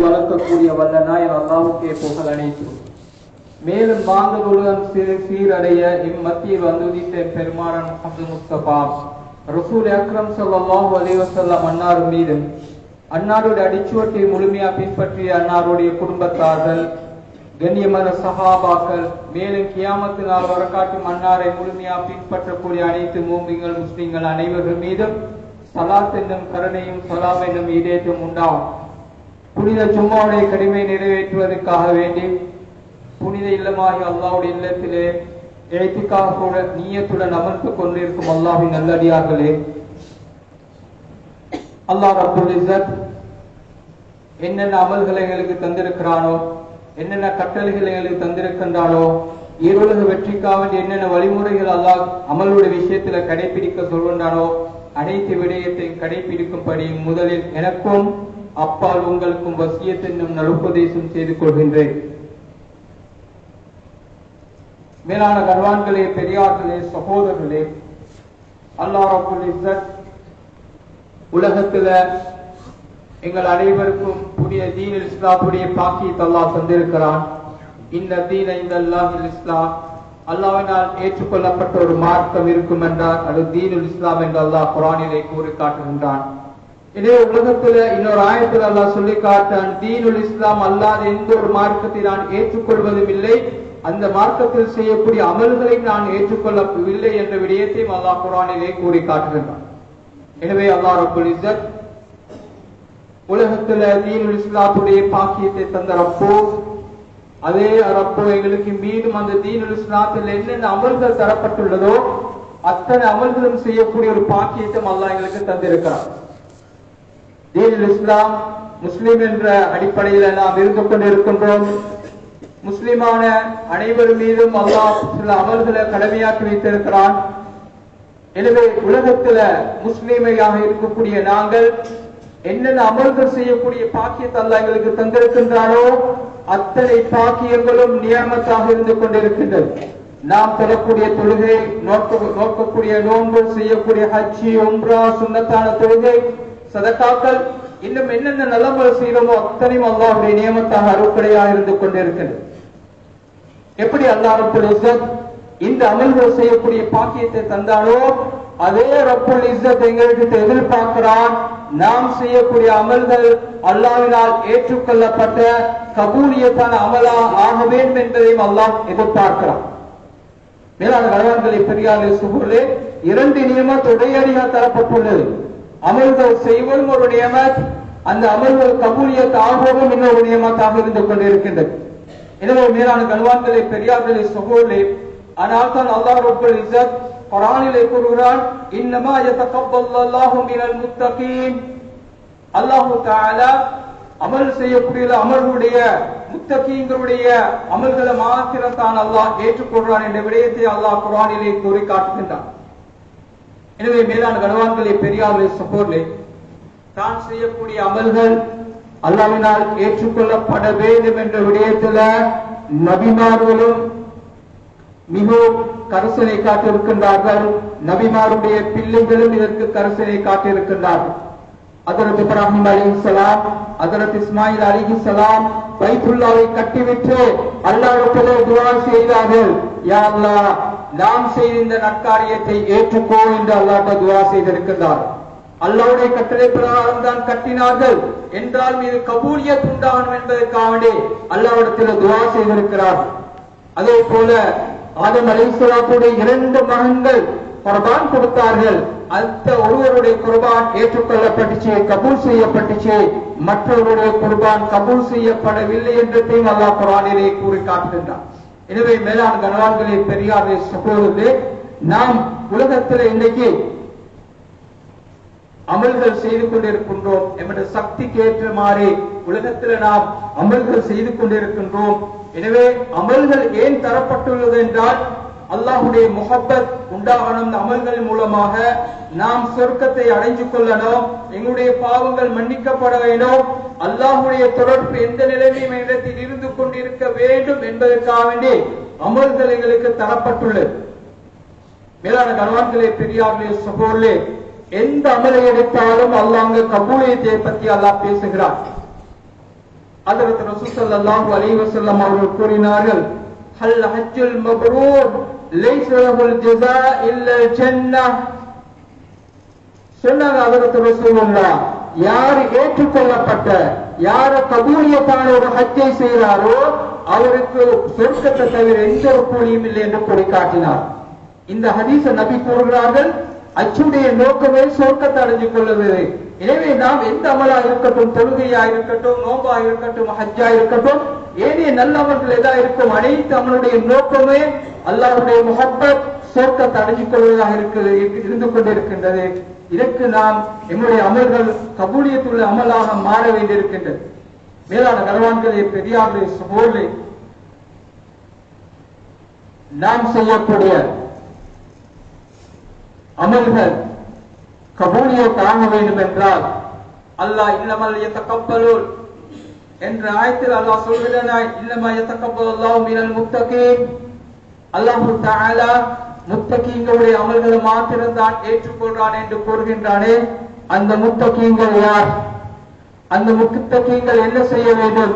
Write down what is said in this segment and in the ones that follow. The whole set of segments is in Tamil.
வளர்க்கக்கூடிய வல்ல நாயன் அல்லாஹ்வுக்கே புகழ் அனைத்தும். மேலும் மாந்தர் உலகம் சீரடைய இம்மத்தியில் வந்துதித்த பெருமானார் முஹம்மது முஸ்தபா ரசூல் அக்ரம் ஸல்லல்லாஹு அலைஹி வஸல்லம் அன்னார் மீதும் அன்னாருடைய அடிச்சுவட்டை முழுமையா பின்பற்றிய அன்னாருடைய குடும்பத்தார்கள் கண்ணியமான சஹாபாக்கள் மேலும் கியாமத்து நாள் வரக்காட்டும் அன்னாரை முழுமையா பின்பற்றக்கூடிய அனைத்து மூமின்கள் முஸ்லிம்கள் அனைவர்கள் மீதும் சலாத் என்னும் கருணையும் சலாம் என்னும் ஈடேற்றம் உண்டாகும். புனித ஜும்மாவுடைய கடமை நிறைவேற்றுவதற்காக வேண்டி புனித இல்லமாகி அல்லாஹ்வுடைய இல்லத்திலே இத்திகாஃபோட நியத்துடன் அமர்ந்து கொண்டிருக்கும் அல்லாஹ்வின் நல்லடியார்களே, அல்லாஹ் ரப்பல் இஸ்ஸத் என்னென்ன அமல்களை எங்களுக்கு தந்திருக்கிறானோ, என்னென்ன கட்டளைகளை எங்களுக்கு தந்திருக்கின்றானோ, ஈருலக வெற்றிக்காக என்னென்ன வழிமுறைகள் அல்லாஹ் அமலுடைய விஷயத்துல கடைபிடிக்க சொல்கின்றானோ அனைத்து விடயத்தையும் கடைபிடிக்கும்படி முதலில் எனக்கும் அப்பால் உங்களுக்கும் வசியத் என்னும் நலுபதேசம் செய்து கொள்கின்றேன். மேலான கர்வான்களே, பெரியார்களே, சகோதரர்களே, அல்லாஹ் ரப்பல் இஸ்ஸத் உலகத்துல எங்கள் அனைவருக்கும் புதிய தீனுல் இஸ்லாமுடைய பாக்கியத்தை அல்லாஹ் தந்திருக்கிறான். இந்த தீன இந்தல்லாஹில் இஸ்லாம், அல்லாஹ்வினால் ஏற்றுக்கொள்ளப்பட்ட ஒரு மார்க்கம் இருக்கும் என்றால் அது தீனுல் இஸ்லாம் என்று அல்லாஹ் குர்ஆனிலே கூறி காட்டுகின்றான். இதே உலகத்துல இன்னொரு ஆயத்தில் அல்லாஹ் சொல்லி காட்டான், தீனுல் இஸ்லாம் அல்லாத எந்த ஒரு மார்க்கத்தை நான் ஏற்றுக்கொள்வதும் இல்லை, அந்த மார்க்கத்தில் செய்யக்கூடிய அமல்களை நான் ஏற்றுக்கொள்ளவில்லை என்ற விடயத்தையும் அல்லாஹ் குர்ஆனிலே கூறி காட்டுகின்றான். எனவே அல்லாஹ் ரப்பல் இஸ்ஸத் உலகத்துல தீனுல் இஸ்லாத்துடைய பாக்கியத்தை தந்த ரப்போ, அதே ரப்போ எங்களுக்கு மீண்டும் அந்த தீனுல் இஸ்லாத்தில் என்னென்ன அமல்கள் தரப்பட்டுள்ளதோ அத்தனை அமல்களும் செய்யக்கூடிய ஒரு பாக்கியத்தை அல்லாஹ் எங்களுக்கு தந்திருக்கிறார். தீனுல் இஸ்லாம் முஸ்லிம் என்ற அடிப்படையில் நாம் இருந்து கொண்டிருக்கின்றோம். முஸ்லிமான அனைவரும் மீதும் அல்லாஹ் சில அமல்களை கடமையாக்கி வைத்திருக்கிறான். எனவே உலகத்துல முஸ்லிமையாக இருக்கக்கூடிய நாங்கள் என்னென்ன அமல்கள் செய்யக்கூடிய பாக்கியத்தை அல்லாஹ் எங்களுக்கு தந்திருக்கின்றானோ அத்தனை பாக்கியங்களும் நியமத்தாக இருந்து கொண்டிருக்கின்றது. நாம் தொழக்கூடிய தொழுகை, நோக்கக்கூடிய நோன்பு, செய்யக்கூடிய ஹஜ்ஜி, உம்ரா, சுன்னத்தான தொழுகை, சதகாக்கள், இன்னும் என்னென்ன நல்லமல் செய்யறோமோ அத்தனையும் அல்லாஹ்வுடைய நியமத்தாக அருட்கொடையாக இருந்து கொண்டிருக்கிறது. எப்படி அல்லாஹ் ரப்பல் இஸ்ஸத் இந்த அமல்கள் செய்யக்கூடிய பாக்கியத்தை தந்தானோ அதே ரப்பல் இஸ்ஸத் எங்களுக்கு எதிர்பார்க்கிறான். நாம் செய்யக்கூடிய அமல்கள் அல்லாஹ்வினால் ஏற்றுக்கொள்ளப்பட்ட கபூலியத்தான அமலா ஆக வேண்டும் என்பதையும் அல்லாஹ் எதிர்பார்க்கிறான். மேலான கணவன்களை பெரியார்களே, சுகூர்களே, இரண்டு நியமத் உடையடியாக தரப்பட்டுள்ளது. அமல்கள் செய்வதும் ஒரு நியமத், அந்த அமல்கள் கபூலியத் ஆகவும் இன்னொரு நியமத்தாக இருந்து கொண்டிருக்கின்றது. எனவே மேலான கணவன்களை பெரியார்களே, சுகூர்களே, ஆனால் தான் அல்லாஹ் ரப்பல் இஸ்ஸத் குர்ஆனிலே கூறுகிறான், இன்னமா யதகப்பல்லாஹு மினல் முத்தகீன். அல்லாஹ் தஆலா அமல் செய்யக்கூடிய அமல்களுடைய முத்தகீன்களுடைய அமல்களை மாத்திரம் தான் அல்லாஹ் ஏற்றுக்கொள்கிறான் என்ற விடயத்தை அல்லாஹ் குர்ஆனிலே கூறி காட்டுகின்றான். எனவே மேலான கணவான்களே, பெரியார்களே, சகோதரர்களே, தான் செய்யக்கூடிய அமல்கள் அல்லாஹ்வினால் ஏற்றுக்கொள்ளப்பட வேண்டும் என்ற விடயத்துல நபிமார்களும் மிகவும் கரிசனை காட்டியிருக்கின்றார்கள். நபிமாருடைய பிள்ளைகளும் இதற்கு கரிசனை காட்டியிருக்கின்றார்கள். ஹஜ்ரத் இப்ராஹிம் அலைஹிஸ்ஸலாம், ஹஜ்ரத் இஸ்மாயில் அலைஹிஸ்ஸலாம் பைத்துல்லாவை கட்டிவிட்டு அல்லாஹ்விடத்திலே துஆ செய்தார்கள், யா அல்லாஹ், நாம் செய்த இந்த நற்காரியத்தை ஏற்றுக்கோ என்று அல்லாஹ்விடம் துஆ செய்திருக்கிறார். அல்லாஹ்வுடைய கட்டளை பிரகாரம் தான் கட்டினார்கள் என்றால் மீது கபூலியத் உண்டாகணும் என்பதற்காக அல்லாஹ்விடத்தில் துஆ செய்திருக்கிறார்கள். அதே போல ஆதம் அலைஹிஸ்ஸலாத்துடைய இரண்டு மகன்கள் குர்பான் கொடுத்தார்கள். அந்த ஒருவருடைய குர்பான் ஏற்றுக்கொள்ளப்பட்டுச்சு, கபூல் செய்யப்பட்டுச்சு, மற்றவருடைய குர்பான் கபூல் செய்யப்படவில்லை என்றதையும் அல்லாஹ் குர்ஆனிலே கூறி காட்டுகின்றார். எனவே மேலான கணவான்களே, பெரியார்களே, சகோதரர்களே, நாம் உலகத்தில் இன்னைக்கு அமல்கள் செய்து கொண்டிருக்கின்றோம். நம்முடைய சக்திக்கு ஏற்ற மாதிரி உலகத்தில் நாம் அமல்கள் செய்து கொண்டிருக்கின்றோம். எனவே அமல்கள் ஏன் தரப்பட்டுள்ளது என்றால் அல்லாஹ்வுடைய முஹப்பத் உண்டாகணும். அமல்கள் மூலமாக நாம் சொர்க்கத்தை அடைஞ்சு கொள்ளணும், எங்களுடைய பாவங்கள் மன்னிக்கப்பட வேண்டும், அல்லாஹ்வுடைய தொடர்பு எந்த நிலைமையும் இடத்தில் இருந்து கொண்டிருக்க வேண்டும் என்பதற்காக வேண்டி அமல்கள் எங்களுக்கு தரப்பட்டுள்ளது. மேலான கணவான்களே, பெரியார்களே, சகோதரர்களே, எந்த அமலை எடுத்தாலும் அல்லாஹ் கபூலியத்தை பற்றி அல்லாஹ் பேசுகிறார். ஹஜ்ரத் ரசூல் ஸல்லல்லாஹு அலைஹி வஸல்லம் அவர்கள் கூறினார்கள், ஹல் ஹஜ்ஜுல் மப்ரூர் லைஸ லஹுல் ஜஸா இல்லல் ஜன்னah. சொன்னாங்க ஹஜ்ரத் ரசூலுல்லாஹ், யார் ஏற்றுக்கொள்ளப்பட்ட, யார் கபூலியத்தான ஒரு ஹஜ்ஜை செய்கிறாரோ அவருக்கு சொர்க்கத்தை தவிர எந்த ஒரு கூலியும் இல்லை என்று கூறி காட்டினார். இந்த ஹதீஸ நபி கூறுகிறார்கள், அச்சுடைய நோக்கமே சொர்க்கத்தை அடைஞ்சு கொள்வது. எனவே நாம் எந்த அமலா இருக்கட்டும், தொழுகையா இருக்கட்டும், நோம்பா இருக்கட்டும், ஹஜ்ஜா இருக்கட்டும், ஏனைய நல்லவர்கள் எதா இருக்கும், அனைத்து அமலுடைய நோக்கமே அல்லாஹ்வுடைய முஹப்பத், சொர்க்கத்தை அடைஞ்சு கொள்வதாக இருந்து கொண்டிருக்கின்றது. இதற்கு நாம் நம்முடைய அமல்கள் கபூலியத்துள்ள அமலாக மாற வேண்டியிருக்கின்றது. மேலான கனவான்களே, பெரியார்களே, சகோதரர்களே, நாம் செய்யக்கூடிய அமல்கள் கபூலியத் ஆக வேண்டும் என்றால் அல்லாஹ் இன்னமல் யதகப்பலுல் என்ற ஆயத்தில் அல்லாஹ் சொல்கிறான், இன்னமா யதகப்பலுல்லாஹு மினல் முத்தகீன். அல்லாஹ் தஆலா முத்தகீங்களுடைய அமல்களை மாத்திரம் தான் ஏற்றுக்கொள்றான் என்று கூறுகின்றானே, அந்த முத்தகீங்கள் யார்? அந்த முத்தகீங்கள் என்ன செய்ய வேண்டும்?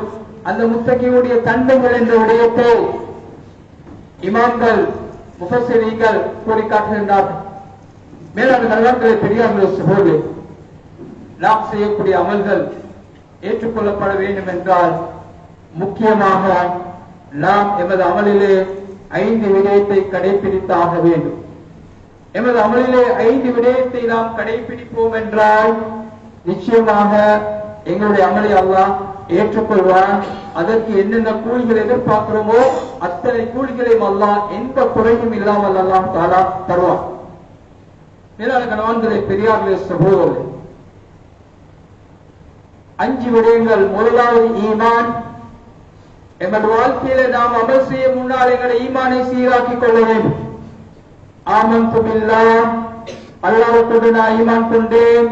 அந்த முத்தகீனுடைய தன்மைகள் என்ற விடயத்தை இமாம்கள், முஃபஸ்ஸிரீன்கள் கூறி காட்டுகின்றார்கள். மேலான கனவான்களே, பெரியார்களே, சகோதரர்களே, நாம் செய்யக்கூடிய அமல்கள் ஏற்றுக்கொள்ளப்பட வேண்டும் என்றால் முக்கியமாக நாம் எமது அமலிலே 5 விடயத்தை கடைபிடித்தாக வேண்டும். எமது அமலிலே 5 விடயத்தை நாம் கடைபிடிப்போம் என்றால் நிச்சயமாக எங்களுடைய அமலை அல்லாஹ் ஏற்றுக்கொள்வான். அதற்கு என்னென்ன கூலிகளை எதிர்பார்க்கிறோமோ அத்தனை கூலிகளையும் அல்லாஹ் எந்த குறையும் இல்லாமல் அல்லாஹ் தஆலா தருவான். மேலான கனவான்களே, பெரியார்களே, சகோதரர்களே, 5 விடயங்கள். முதலாவது ஈமான். எமது வாழ்க்கையில நாம் அமல் செய்ய முன்னால் எங்களுடைய ஈமானை சீராக்கிக் கொள்ள வேண்டும். ஆமன்து பில்லாஹ், அல்லாஹ்வுக்கு நான் ஈமான் கொண்டேன்,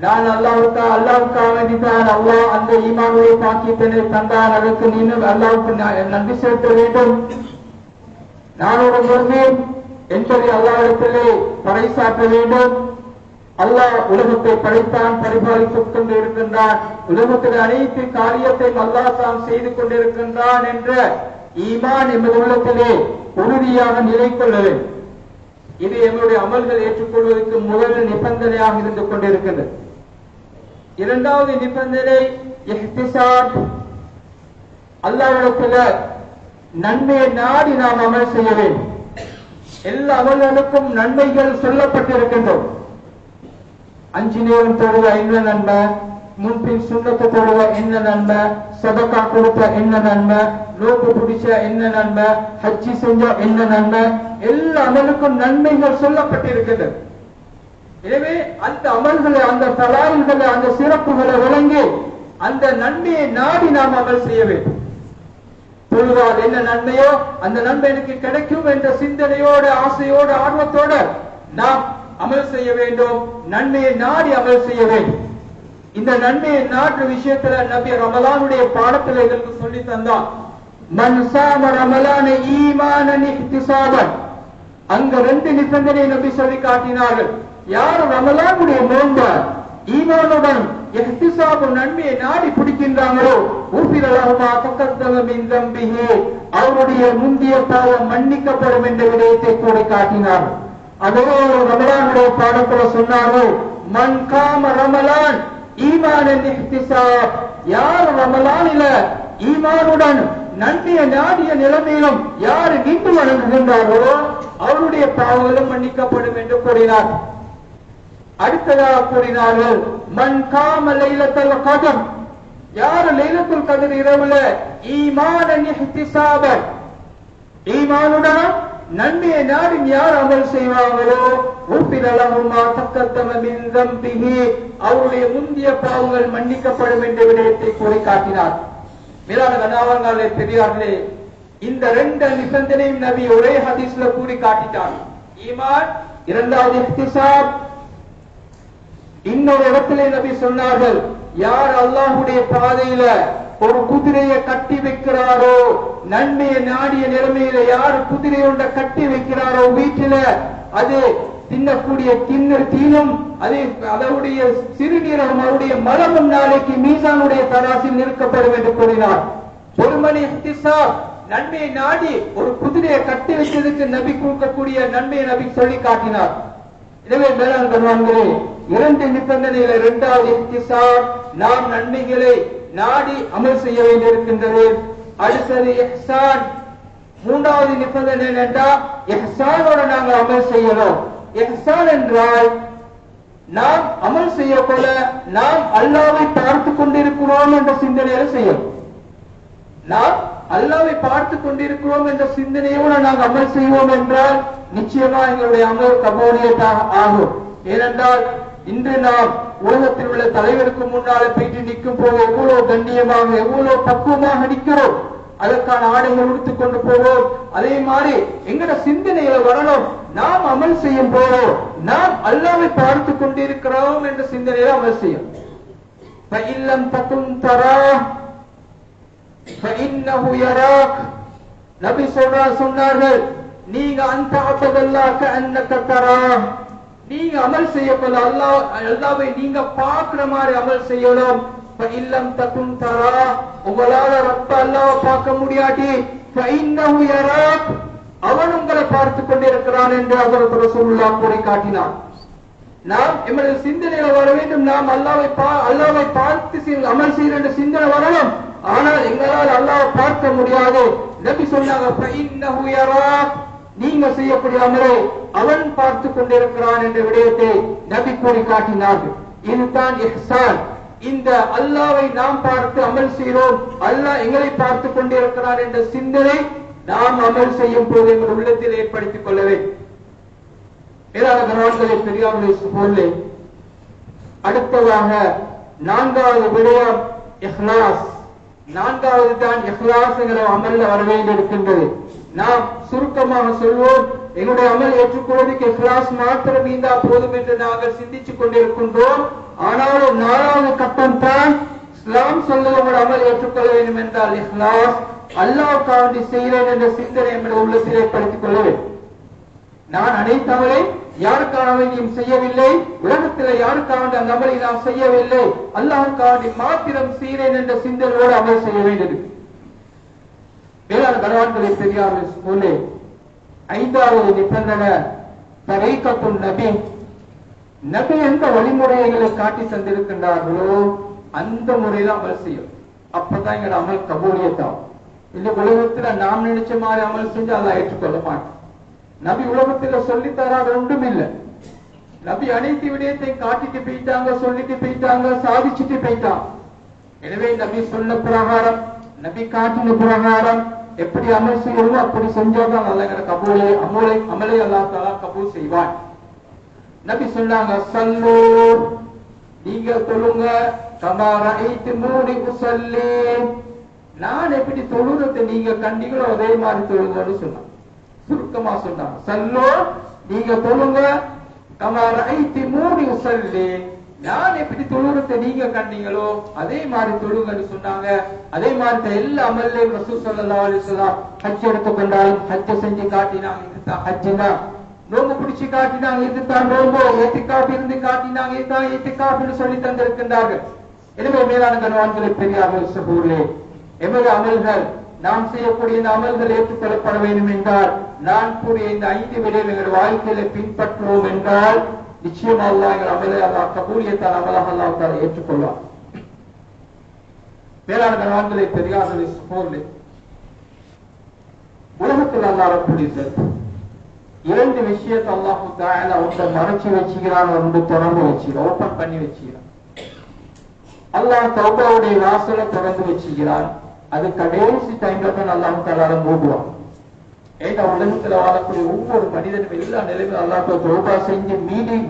நான் அல்லாஹ்வுக்காக வேண்டித்தான் அல்லாஹ் அந்த ஈமானுடைய பாக்கியத்தினை தந்தான், அதற்கு நீனும் அல்லாஹ்வுக்கு நன்றி செலுத்த வேண்டும். நான் ஒரு முஸ்லிம் என்பதை அல்லாஹ்விடத்திலே பறைசாற்ற வேண்டும். அல்லாஹ் உலகத்தை படைத்தான், பரிபாலித்துக் கொண்டு இருக்கின்றான், உலகத்தில் அனைத்து காரியத்தையும் அல்லாஹ் தான் செய்து கொண்டிருக்கின்றான் என்ற ஈமான் எமது உள்ளத்திலே உறுதியாக நிலை கொள்ள வேண்டும். இது எங்களுடைய அமல்கள் ஏற்றுக்கொள்வதற்கு முதல் நிபந்தனையாக இருந்து கொண்டிருக்கின்றது. இரண்டாவது நிபந்தனை இஹ்திசாப். அல்லாஹ்விடத்தில் நன்மையை நாடி நாம் அமல் செய்ய வேண்டும். எல்லா அமல்களுக்கும் நன்மைகள் சொல்லப்பட்டிருக்கின்றோம். 5 நேரம் தொழுக என்ன நன்மை, முன்பின் சுண்ணத்து தொழுக என்ன நன்மை, சதகா கொடுத்த என்ன நன்மை, நோக்கு பிடிச்ச என்ன நன்மை, ஹஜ்ஜி செஞ்ச என்ன நன்மை, எல்லா அமலுக்கும் நன்மைகள் சொல்லப்பட்டிருக்கின்றது. எனவே அந்த அமல்களை, அந்த தலாயில்களை, அந்த சிறப்புகளை விளங்கி அந்த நன்மையை நாடி நாம் அமல் செய்ய வேண்டும். தொழுவால் என்ன நன்மையோ அந்த நன்மை எனக்கு கிடைக்கும் என்ற சிந்தனையோடு, ஆசையோடு, ஆர்வத்தோடு நாம் அமல் செய்ய வேண்டும். நன்மையை நாடி அமல் செய்ய வேண்டும். இந்த நன்மையை நாட்டு விஷயத்துல நபி ரமலானுடைய பாடத்தில் எங்களுக்கு சொல்லி தந்தார். மன் சாம ரமலான ஈமானன் இஹ்திசாபன். அங்க 2 நிபந்தனை நபி சொல்லி காட்டினார்கள். யார் ரமலானுடைய நோன்ப ஈமானுடன் இஹ்திசாபு நன்மையை நாடி பிடிக்கின்றாங்களோ ஊஃபிரலஹுமா தகத்தம மின் தம்பிஹி, அவருடைய முந்திய பாவம் மன்னிக்கப்படும் என்ற விடயத்தை கூறி காட்டினார்கள். அதே ரமலானுடைய பாடத்துல சொன்னார்கள், மன் காம ரமலான் ஈமானன் இஹ்திசாப். யார் ரமலானில ஈமானுடன் நன்மையை நாடிய நிலைமையிலும் யார் நின்று வணங்குகின்றார்களோ அவருடைய பாவங்களும் மன்னிக்கப்படும் என்று கூறினார். அடுத்ததாக கூறினார்கள், மன் காம லைலத்துல் கத்ர். யார் லைலத்துல் கத்ர் இரவுல ஈமானன் இஹ்திசாபன், ஈமானுடன் நன்மையை நாடி யார் அமல் செய்வாங்களோ ஊஃபிரலஹுமா தகத்தம மின் தம்பிஹி, அவருடைய முந்திய பாவங்கள் மன்னிக்கப்படும் என்ற விடயத்தை கூறி காட்டினார். மேலான கனவான்களே, பெரியார்களே, இந்த 2 நிபந்தனையும் நபி ஒரே ஹதீஸ்ல கூறி காட்டிட்டார். ஈமான், இரண்டாவது இஹ்திசாப். இன்னொரு இடத்திலே நபி சொன்னார்கள், யார் அல்லாஹ்வுடைய பாதையில ஒரு குதிரையை கட்டி வைக்கிறாரோ, நன்மையை நாடிய நிலைமையில யார் குதிரை ஒன்றை கட்டி வைக்கிறாரோ வீட்டில, அது தின்னக்கூடிய தீனும் அதனுடைய சிறுநீரகம் அவருடைய மலமும் நாளைக்கு மீசானுடைய தராசில் நிற்கப்படும் என்று கூறினார். ஒரு மணி நன்மையை நாடி ஒரு குதிரையை கட்டி வச்சதுக்கு நபி கொடுக்கக்கூடிய நன்மையை நபி சொல்லி காட்டினார். எனவே மேலாண் கண்வான்களே, 2 நிபந்தனையில 2வது இஹ்திசாப், நாம் நன்மைகளை நாடி அமல் செய்ய வேண்டியிருக்கின்றது. அடுத்தது இஹ்சான். 3வது நிபந்தனை என்னென்றா இஹ்சானோட நாங்கள் அமல் செய்யணும். இஹ்சான் என்றால் நாம் அமல் செய்ய போல நாம் அல்லாஹ்வை பார்த்து கொண்டிருக்கிறோம் என்ற சிந்தனையில செய்யணும். நாம் அல்லாஹ்வை பார்த்து கொண்டிருக்கிறோம் என்ற சிந்தனையோடு நாங்கள் அமல் செய்வோம் என்றால் நிச்சயமா எங்களுடைய அமல் கபூலியத்தாக ஆகும். ஏனென்றால் இன்று நாம் உலகத்தில் உள்ள தலைவருக்கு முன்னால போயிட்டு நிற்கும் போது எவ்வளவு கண்ணியமாக எவ்வளவு பக்குவமாக நிற்கிறோம், அதற்கான ஆடைகள் உடுத்துக் கொண்டு போவோம். அதே மாதிரி எங்கட சிந்தனையில வரணும், நாம் அமல் செய்யும் போதோ நாம் அல்லாஹ்வை பார்த்து கொண்டிருக்கிறோம் என்ற சிந்தனையில அமல் செய்யும். நபி சொன்னார்கள், நீங்க அந்த நீங்க அமல் செய்ய போல அல்லாஹ்வை நீங்க பார்க்கிற மாதிரி அமல் செய்யணும். இல்லம் தகுன் தரா, உங்களால ரப்ப அல்லாஹ்வை பார்க்க முடியாட்டி அவன் உங்களை பார்த்து கொண்டிருக்கிறான் என்று ஹஜ்ரத் ரசூலுல்லாஹ் கூறி காட்டினார். நாம் எமது சிந்தனையில வர வேண்டும், நாம் அல்லாஹ்வை பார்த்து அமல் செய்கிற என்ற சிந்தனை வரணும். ஆனால் எங்களால் அல்லாஹ்வை பார்க்க முடியாது. நபி சொன்னாங்க, நீங்க செய்யக்கூடிய அமலை அவன் பார்த்து கொண்டிருக்கிறான் என்ற விடயத்தை நபி கூறி காட்டினார்கள். இதுதான் இஹ்சான். இந்த அல்லாஹ்வை நாம் பார்த்து அமல் செய்கிறோம், அல்லாஹ் எங்களை பார்த்து கொண்டிருக்கிறார் என்ற சிந்தனை நாம் அமல் செய்யும் போது எங்கள் உள்ளத்தில் ஏற்படுத்திக் கொள்ள வேண்டும். பெரியார்களே, அடுத்ததாக 4வது விடயம் இஹ்லாஸ். 4வது தான் இஹ்லாஸ் என்கிற அமல்ல வர வேண்டியிருக்கின்றது. நாம் சுருக்கமாக சொல்வோம், எங்களுடைய அமல் ஏற்றுக்கொள்வதற்கு இஹ்லாஸ் மாத்திரம் இருந்தா போதும் என்று நாங்கள் சிந்தித்துக் கொண்டிருக்கின்றோம். ஆனாலும் 4வது கட்டம் தான் இஸ்லாம் சொல்லுவதோடு அமல் ஏற்றுக்கொள்ள வேண்டும் என்றால் இஹ்லாஸ், அல்லாஹ்வுக்காக செய்கிறேன் என்ற சிந்தனை நம்முடைய உள்ளத்தில் ஏற்படுத்திக் கொள்ள வேண்டும். நான் அனைத்து அமலை யாருக்காக வேண்டியும் செய்யவில்லை, உலகத்தில் யாருக்காக அந்த அமலை நாம் செய்யவில்லை, அல்லாஹ்வுக்காக மாத்திரம் செய்கிறேன் என்ற சிந்தனையோடு அமல் செய்ய வேண்டியது. வேளாண் கணவான்களை பெரியார்கள் போலே 5வது நிபந்தனை தரீகத்துன் நபி. நபி எந்த வழிமுறைகளை காட்டி தந்திருக்கின்றார்களோ அந்த முறையில அமல் செய்யும். அப்பதான் எங்களோட அமல் கபூலியத்தாகும். இந்த உலகத்துல நாம் நினைச்ச மாதிரி அமல் செஞ்சு அல்லாஹ் ஏற்றுக்கொள்ள மாட்டோம். நபி உலகத்துல சொல்லி தராத ஒன்றும் இல்லை. நபி அனைத்து விடயத்தையும் காட்டிட்டு போயிட்டாங்க, சொல்லிட்டு போயிட்டாங்க, சாதிச்சுட்டு போயிட்டாங்க. எனவே நபி சொன்ன பிரகாரம், நபி காட்டின பிரகாரம் எப்படி அமல் செய்யணுமோ அப்படி செஞ்சாதான் அல்லாஹ் அமலை அல்லாஹ் தஆலா கபூல் செய்வான். நபி சொன்னாங்க, சல்லு, நீங்க தொழுங்க, கமா ரஅய்துமூனி உஸல்லி, நான் எப்படி தொழுறதை நீங்க கண்டீங்களோ அதே மாதிரி தொழுங்கன்னு சொன்னாங்க. சுருக்கமா சொன்னாங்க, சல்லு, நீங்க தொழுங்க, கமா ரஅய்துமூனி உஸல்லி, நான் எப்படி தொழுறதை நீங்க கண்டீங்களோ அதே மாதிரி தொழுங்கன்னு சொன்னாங்க. அதே மாதிரி எல்லா அமல்லையும் ரசூல் ஸல்லல்லாஹு அலைஹி வஸல்லம் ஹஜ் எடுத்துக்கொண்டாலும் ஹஜ் செஞ்சு காட்டினாங்க, இதுதான் ஹஜ்ஜுனா. நோம்பு பிடிச்சு காட்டினாங்க, இதுதான் நோம்பு. ஏத்திகாஃப் இருந்து காட்டினாங்க, இதுதான் ஏத்திகாஃப்னு சொல்லி தந்திருக்கின்றார்கள். எனவே மேலான கணவான்களை பெரியார்கள் சகோதரர்களே, எமது அமல்கள், நாம் செய்யக்கூடிய இந்த அமல்கள் ஏற்றுக்கொள்ளப்பட வேண்டும் என்றால் நான் கூறிய இந்த 5 விடயம் எங்கள் வாழ்க்கையில பின்பற்றுவோம் என்றால் நிச்சயமா அல்லாஹ் எங்கள் அமலை அல்லாஹ் கபூலியத்தால் அமலாக அல்லாஹ் தஆலா ஏற்றுக்கொள்வார். மேலான கணவான்களை பெரியார்களே சகோதரர்களே, உலகத்தில் அல்லாஹ் ரப்பல் இஸ்ஸத் 2 விஷயத்தை அல்லாஹ் தஆலா ஒன்றை மறைச்சு வச்சுக்கிறான், ஒன்று திறந்து வச்சுக்கிறான், ஓபன் பண்ணி வச்சுக்கிறான். அல்லாஹ் தௌபாவுடைய வாசலை திறந்து வச்சுக்கிறான். அது கடைசி டைம்ல தான் அல்லாஹ் தஆலா மூடுவான். ஏன்னா உலகத்துல வாழக்கூடிய ஒவ்வொரு மனிதனும் எல்லா நிலையிலும் அல்லாஹ் தௌபா செஞ்சு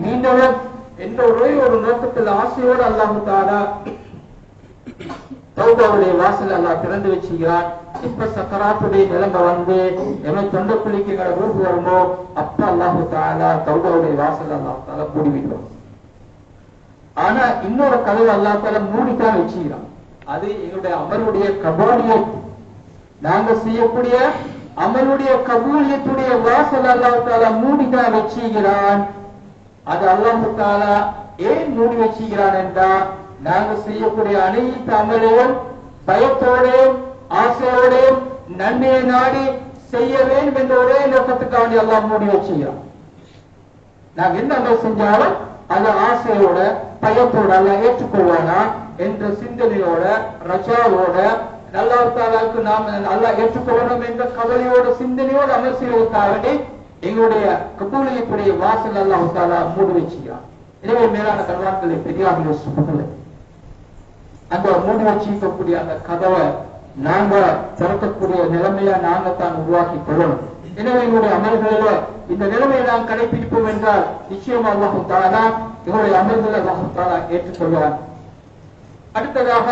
மீண்டவர் என்ற ஒரே ஒரு நோக்கத்தில் ஆசையோடு அல்லாஹ் தஆலா தௌபாவுடைய வாசல் அல்லாஹ் திறந்து வச்சுக்கிறான். இப்ப சக்கராத்துடைய நிலைமை வந்து எவ்வளவு தொண்டக்குழிக்கு எங்களை ரூபு வருமோ அப்ப அல்லாஹ் தஆலா தௌபாவுடைய வாசல் அல்லாஹ் தஆலா மூடி விடுவான். ஆனா இன்னொரு கதவு அல்லாஹ் தஆலா மூடித்தான் வச்சுக்கிறான். அது எங்களுடைய அமலுடைய கபூலியத், நாங்க செய்யக்கூடிய அமலுடைய கபூலியத்துடைய வாசல் அல்லாஹ் தஆலா மூடிதான் வச்சுக்கிறான். அது அல்லாஹ் தஆலா ஏன் மூடி வச்சுக்கிறான் என்றால், நாங்க செய்யக்கூடிய அனைத்து அமலையும் பயத்தோடு ஆசையோடு நன்மையை நாடி செய்ய வேண்டும் என்ற ஒரே நோக்கத்துக்காண்டி அல்லாஹ் மூடி வச்சுக்கிறான். நாங்க என்ன அமல் செஞ்சாலும் அது ஆசையோட பயத்தோட அல்லாஹ் ஏற்றுக்கொள்வானா என்ற சிந்தனையோட ரஜாவோட அல்லாஹ் தஆலாவுக்கு நாம் அல்லாஹ் ஏற்றுக்கொள்ளணும் என்ற கவலையோட சிந்தனையோடு அமல் செய்வதற்காக எங்களுடைய கபூலியத்துடைய வாசல் அல்லாஹ் தஆலா மூடி வச்சுக்கிறான். எனவே மேலான கர்வான்களை பெரியார்களே சுபங்களே, அந்த மூடி வச்சிருக்கக்கூடிய அந்த கதவை நாங்க திறக்கக்கூடிய நிலைமையா நாங்க தான் உருவாக்கி கொள்ளணும். எனவே எங்களுடைய அமல்களில இந்த நிலைமையை நாம் கடைபிடிப்போம் என்றால் நிச்சயமா அல்லாஹ் தஆலா எங்களுடைய அமல்களை அல்லாஹ் தஆலா ஏற்றுக்கொள்வான். அடுத்ததாக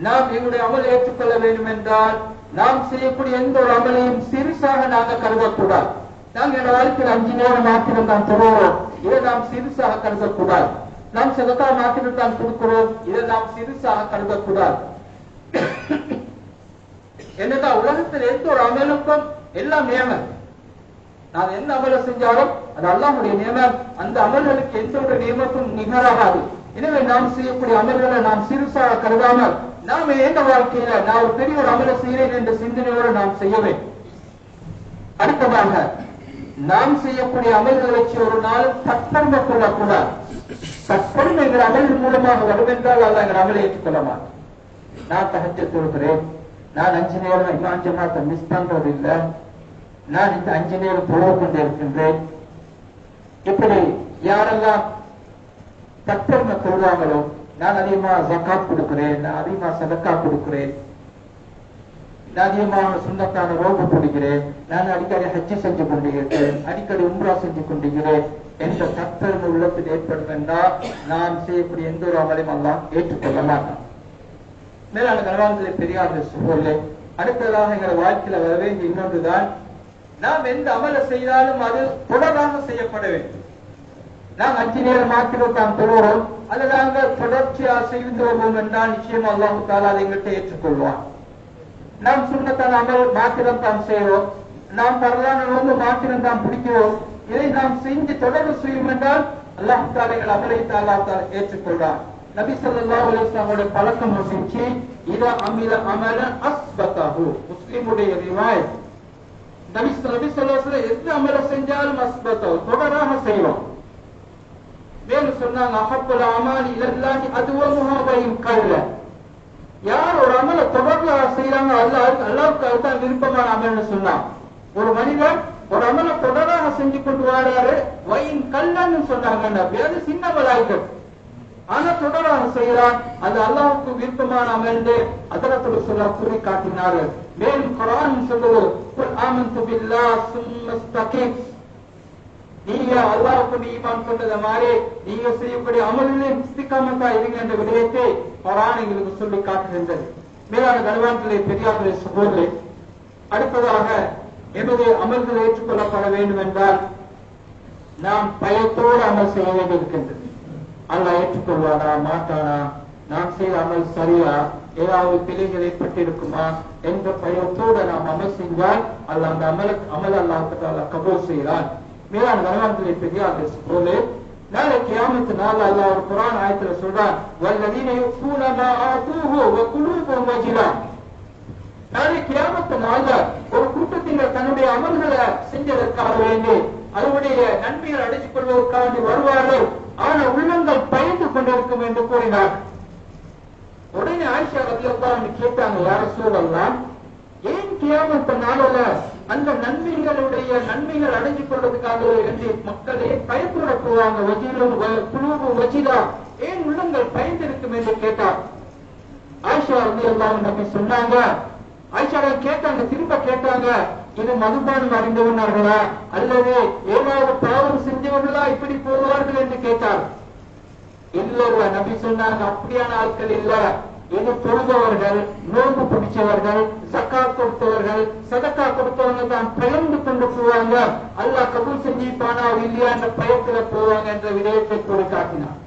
நாம் எங்களுடைய அமல் ஏற்றுக்கொள்ள வேண்டும் என்றால் நாம் செய்யக்கூடிய எந்த ஒரு அமலையும் சிறுசாக நாங்கள் கருதக்கூடாது. நாங்கள் என் வாழ்க்கையில் 5 நேரம் மாத்திரம் தான் தொழுகிறோம், இதை நாம் சிறுசாக கருதக்கூடாது. நாம் சதகா மாத்திரம் தான் கொடுக்கிறோம், இதை நாம் சிறுசாக கருதக்கூடாது. என்னதான் உலகத்தில் எந்த ஒரு அமலுக்கும் எல்லாம் நியமம். நான் என்ன அமலை செஞ்சாலும் அது அல்லாஹ்வுடைய நியமம். அந்த அமல்களுக்கு எந்த ஒரு நியமத்தும் நிகராகாது. எனவே நாம் செய்யக்கூடிய அமல்களை நாம் சிறுசாக கருதாமல் நாம் எந்த வாழ்க்கையில நான் ஒரு பெரிய ஒரு அமலை செய்கிறேன் என்ற சிந்தனையோடு நாம் செய்ய வேண்டும். அடுத்ததாக நாம் செய்யக்கூடிய அமல்களை வச்சு ஒரு நாள் தற்பெருமை கொள்ளக்கூடாது. தற்பெருமை எங்கள் அமல் மூலமாக வரும் என்றால் அல்ல எங்கள் அமலை ஏற்றுக்கொள்ள மாட்டோம். நான் தஹஜ்ஜத் தொழுகிறேன், நான் 5 நேரம் இமாம் ஜமாத்தை மிஸ் பண்றது இல்லை, நான் இந்த 5 நேரம் தொழுது கொண்டு இருக்கின்றேன். இப்படி யாரெல்லாம் தற்பெருமை கொள்வாங்களோ, நான் அதிகமா ஜகாத் கொடுக்கிறேன், நான் அதிகமா சதக்கா கொடுக்கிறேன், நான் அதிகமாக சுன்னத்தான ரோபு பிடிக்கிறேன், நான் அடிக்கடி ஹஜ்ஜி செஞ்சு கொண்டிருக்கிறேன், அடிக்கடி உம்ரா செஞ்சு கொண்டிருக்கிறேன் என்ற தற்பெருமை உள்ளத்தில் ஏற்படும் என்றால் நாம் செய்யக்கூடிய எந்த ஒரு அமலையும் அல்லாஹ் ஏற்றுக்கொள்ள மாட்டான். மேலான கனவான்களை பெரியார்கள் சொல்ல அடுத்ததாக எங்கள் வாழ்க்கையில வர வேண்டிய இன்னொன்றுதான், நாம் எந்த அமலை செய்தாலும் அது தொடராக செய்யப்பட வேண்டும். நாம் 5 நேரம் மாத்திரம் தான் தொழுகிறோம், அதை நாங்கள் தொடர்ச்சியாக செய்து வருவோம் என்றால் நிச்சயமா அல்லாஹ் தஆலா அதை எங்கள்கிட்ட ஏற்றுக்கொள்வான். நாம் சுன்னத்தான அமல் மாத்திரம் தான் செய்வோம், நாம் பரலான நோன்பு மாத்திரம் தான் பிடிக்கிறோம், இதை நாம் செஞ்சு தொடர்ந்து செய்யும் என்றால் அல்லாஹ் தஆலா எங்கள் அமலை அல்லாஹ் தஆலா ஏற்றுக்கொள்வான். நபி ஸல்லல்லாஹு அலைஹி வஸல்லம் பழக்கம் செஞ்சு இதா அமில அமலன் அஸ்பதஹு, முஸ்லிமுடைய ரிவாயத். நபி ஸல்லல்லாஹு அலைஹி வஸல்லம் எந்த அமலை செஞ்சாலும் அஸ்பதஹு தொடராக செய்வோம். மேலும் சொன்னாங்க, அஹப்புல் அமாலி இலல்லாஹி அதுவமுஹா வயின் கல்ல. யார் ஒரு அமலை தொடர்ந்து செய்யறாங்க அல்லாஹ்வுக்கு அதுதான் விருப்பமான அமல்னு சொன்னான். ஒரு மனிதன் ஒரு அமலை தொடராக செஞ்சு கொண்டு வராரு, வயின் கல்லன்னு சொன்னாங்க, அது சின்ன மலாய்கள், ஆனா தொடராக செய்யறான், அது அல்லாஹ்வுக்கு விருப்பமான அமல் அதரத்துல சொல்ல கூறி காட்டினார்கள். மேலும் குர்ஆன் சொல்லுது, குல் ஆமன்து பில்லாஹ் சும்ம இஸ்தகீம், நீங்க அல்லாஹ்வுக்கு ஈமான் கொண்டத மாதிரி நீங்க செய்யக்கூடிய அமலிலே இஸ்திகாமத்தா இருங்க என்ற விடயத்தை குர்ஆன் எங்களுக்கு சொல்லி காட்டுகின்றது. மேலான கனவான்களே பெரியார்களே சகோதரர்களே, அடுத்ததாக எமது அமல்கள் ஏற்றுக்கொள்ளப்பட வேண்டும் என்றால் நாம் பயத்தோடு அமல் செய்ய வேண்டியிருக்கின்றது. அல்லாஹ் ஏற்றுக்கொள்வானா மாட்டானா, நாம் செய்த அமல் சரியா, ஏதாவது பிழைகள் ஏற்பட்டிருக்குமா என்ற பயத்தோடு நாம் அமல் செஞ்சால் அல்லாஹ் அந்த அமல் அல்லாஹ் கபூல் செய்கிறான். மேலான கனவான்களை பெரியார்கள் சகோதரர்களே, நாளை கியாமத் நாள் அல்லாஹ் ஒரு குர்ஆன் ஆயத்துல சொல்றான், வல்லதீன யுஃபூன மா ஆதூஹு வ குலூபுஹும் வஜிலா. நாளை கியாமத் நாள்ல ஒரு கூட்டத்தினர் தன்னுடைய அமல்களை செஞ்சதற்காக வேண்டி அதனுடைய நன்மைகள் அடைத்துக் கொள்வதற்காக வருவார்கள், ஆனா உள்ளங்கள் பயந்து கொண்டிருக்கும் என்று கூறினார். உடனே ஆயிஷா ரலியல்லாஹு அன்ஹா கேட்டாங்க, யா ரசூலல்லாஹ், ஏன் கியாமத் நாள்ல அந்த நன்மைகள் அடைஞ்சு கொள்வதற்காக என்று மக்களே பயப்பட போவாங்க, வஜிலா, ஏன் உள்ளங்கள் பயந்திருக்கும் என்று கேட்டார். ஆயிஷா ரலியல்லாஹு அன்ஹா சொன்னாங்க, ஆயிஷா கேட்டாங்க, திரும்ப கேட்டாங்க, இது மதுபானம் அறிந்தவர்களா அல்லது ஏதாவது பாவம் செஞ்சவர்களா இப்படி போவார்கள் என்று கேட்டார். இல்ல நபி சொன்னாங்க, அப்படியான ஆட்கள் இல்ல, இது தொழுதவர்கள், நோன்பு பிடிச்சவர்கள், ஜக்காத் கொடுத்தவர்கள், சதக்கா கொடுத்தவங்க தான் பயந்து கொண்டு போவாங்க, அல்லாஹ் கபூல் செஞ்சிப்பானா இல்லையா என்ற பயத்துல போவாங்க என்ற விடயத்தை கூறி காட்டினார்.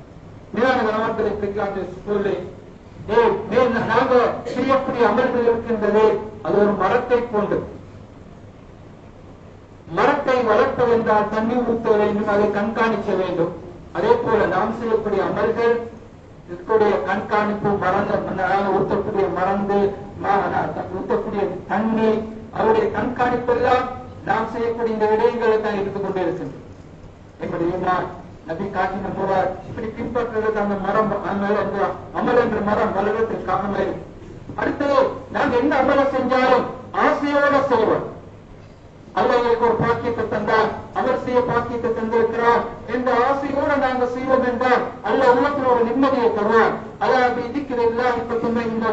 மேலான கனவான்களை பெரியார்களே சகோதரர்களே, நாங்க செய்யக்கூடிய அமல்கள் இருக்கின்றது, அது ஒரு மரத்தை போன்று. மரத்தை வளர்ப்பதென்றால் தண்ணீர் ஊற்ற வேண்டும், அதை கண்காணிக்க வேண்டும். அதே போல நாம் செய்யக்கூடிய அமல்கள், இதற்குடைய கண்காணிப்பு, ஊற்றக்கூடிய மருந்து, ஊற்றக்கூடிய தண்ணி, அவருடைய கண்காணிப்பு எல்லாம் நாம் செய்யக்கூடிய இந்த விடயங்களை தான் இருந்து கொண்டே இருக்கின்றது. எங்களுடைய நபி காட்டின முறை இப்படி பின்பற்றுறது அந்த மரம் அமல் என்ற மரம் வளர்றதுக்கு காரணமே. அடுத்தது நாம் என்ன அமலை செஞ்சாலும் ஆசையோட செய்வோம். அல்ல எங்களுக்கு ஒரு பாக்கியத்தை தந்தால், அவர் செய்ய பாக்கியத்தை தந்திருக்கிறார் என்ற ஆசையோடு நாங்கள் செய்வோம் என்றால் அல்ல உள்ளத்தில் ஒரு நிம்மதியை தருவார். அதாவது இதுக்கிறதா இப்ப துணை இந்த